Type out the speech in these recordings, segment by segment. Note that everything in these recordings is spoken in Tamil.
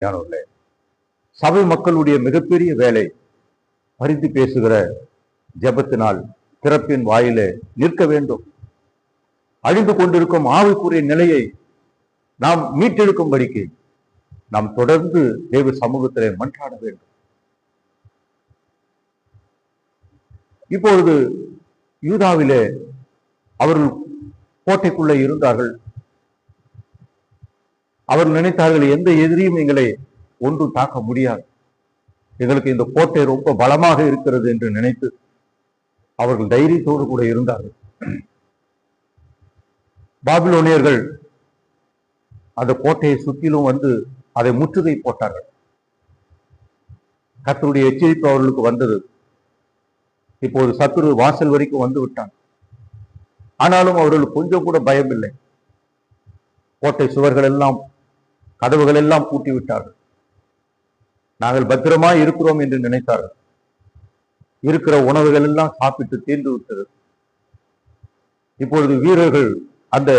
ஞானவர்களே, சபை மக்களுடைய மிகப்பெரிய வேலை பரிந்து பேசுகிற ஜெபத்தினால் திறப்பின் வாயிலே நிற்க வேண்டும். அழிந்து கொண்டிருக்கும் ஆவிக்குரிய நிலையை நாம் மீட்டெடுக்கும்படிக்கு நாம் தொடர்ந்து தேவ சமூகத்திலே மன்றாட வேண்டும். இப்பொழுது யூதாவிலே அவர்கள் கோட்டைக்குள்ளே இருந்தார்கள். அவர் நினைத்தார்கள், எந்த எதிரியும் எங்களை ஒன்றும் தாக்க முடியாது, எங்களுக்கு இந்த கோட்டை ரொம்ப பலமாக இருக்கிறது என்று நினைத்து அவர்கள் தைரியத்தோடு கூட இருந்தார்கள். பாபிலோனியர்கள் அந்த கோட்டையை சுற்றிலும் வந்து அதை முற்றுகை போட்டார்கள். கர்த்தருடைய எச்சரிப்பு அவர்களுக்கு வந்தது. இப்போது சத்துரு வாசல் வரைக்கும் வந்து விட்டான். ஆனாலும் அவர்களுக்கு கொஞ்சம் கூட பயம் இல்லை. கோட்டை சுவர்கள் எல்லாம், கதவுகள் எல்லாம் பூட்டி விட்டார்கள். நாங்கள் பத்திரமாய் இருக்கிறோம் என்று நினைத்தார்கள். இருக்கிற உணவுகள் எல்லாம் சாப்பிட்டு தீர்ந்து விட்டது. இப்பொழுது வீரர்கள், அந்த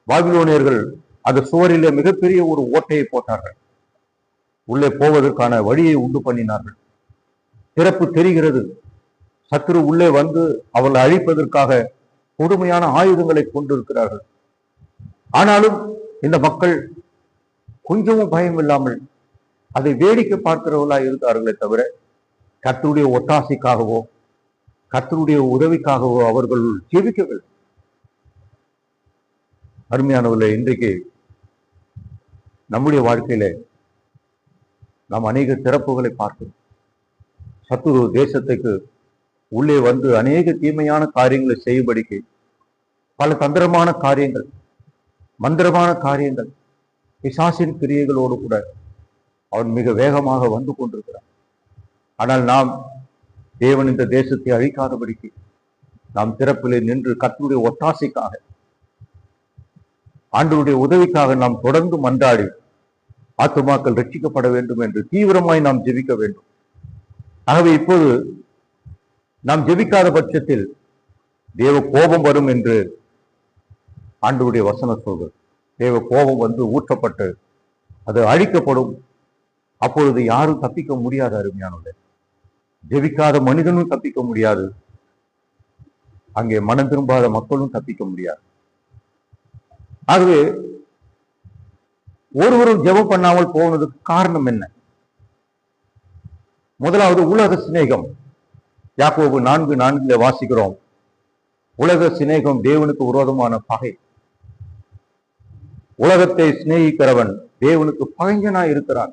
பாபிலோனியர்கள் அந்த சுவரிலே மிகப்பெரிய ஒரு ஓட்டையை போட்டார்கள். உள்ளே போவதற்கான வழியை உண்டு பண்ணினார்கள். திறப்பு தெரிகிறது. சத்துரு உள்ளே வந்து அவளை அழிப்பதற்காக கொடுமையான ஆயுதங்களை கொண்டிருக்கிறார்கள். ஆனாலும் இந்த மக்கள் கொஞ்சமும் பயம் இல்லாமல் அதை வேடிக்கை பார்க்கிறவர்களா இருந்தார்களே தவிர கர்த்தருடைய ஒத்தாசைக்காகவோ கர்த்தருடைய உதவிக்காகவோ அவர்கள் ஜெபிக்கவில்லை. அருமையானவர்களே, இன்றைக்கு நம்முடைய வாழ்க்கையில நாம் அநேக திறப்புகளை பார்க்கிறோம். சத்துரு தேசத்துக்கு உள்ளே வந்து அநேக தீமையான காரியங்களை செய்யும்படிக்கு பல தந்திரமான காரியங்கள், மந்திரமான காரியங்கள், பிசாசின் கிரியைகளோடு கூட அவன் மிக வேகமாக வந்து கொண்டிருக்கிறான். ஆனால் நாம் தேவன் இந்த தேசத்தை அழிக்காதபடிக்கு நாம் திறப்பிலே நின்று கர்த்தருடைய ஒத்தாசைக்காக, ஆண்டவருடைய உதவிக்காக நாம் தொடர்ந்து மன்றாடி ஆத்துமாக்கள் ரட்சிக்கப்பட வேண்டும் என்று தீவிரமாய் நாம் ஜெபிக்க வேண்டும். ஆகவே இப்போது நாம் ஜெபிக்காத பட்சத்தில் தேவ கோபம் வரும் என்று ஆண்டவருடைய வசனம் சொல்கிறது. தேவ கோபம் வந்து ஊற்றப்பட்டு அது அழிக்கப்படும். அப்பொழுது யாரும் தப்பிக்க முடியாது. அருமையானவர்களே, ஜெபிக்காத மனிதனும் தப்பிக்க முடியாது, அங்கே மனம் திரும்பாத மக்களும் தப்பிக்க முடியாது. ஆகவே ஒருவரும் ஜெபம் பண்ணாமல் போனதுக்கு காரணம் என்ன? முதலாவது உலக சிநேகம். யாக்கோபு 4:4 வாசிக்கிறோம், உலக சிநேகம் தேவனுக்கு விரோதமான பகை. உலகத்தை சிநேகிக்கிறவன் தேவனுக்கு பகைஞனாய் இருக்கிறான்.